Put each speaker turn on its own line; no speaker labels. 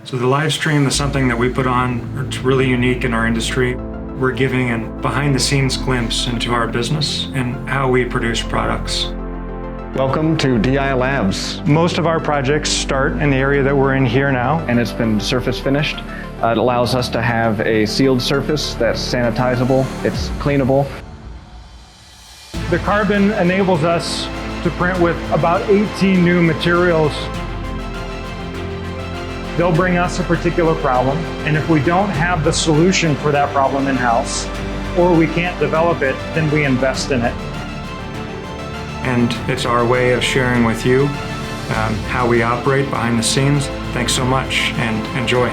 So the live stream is something that we put on. It's really unique in our industry. We're giving a behind-the-scenes glimpse into our business and how we produce products.
Welcome to DI Labs.
Most of our projects start in the area that we're in here now.
And it's been surface finished. It allows us to have a sealed surface that's sanitizable, it's cleanable.
The carbon enables us to print with about 18 new materials. They'll bring us a particular problem, and if we don't have the solution for that problem in-house, or we can't develop it, then we invest in it. And it's our way of sharing with you how we operate behind the scenes. Thanks so much, and enjoy.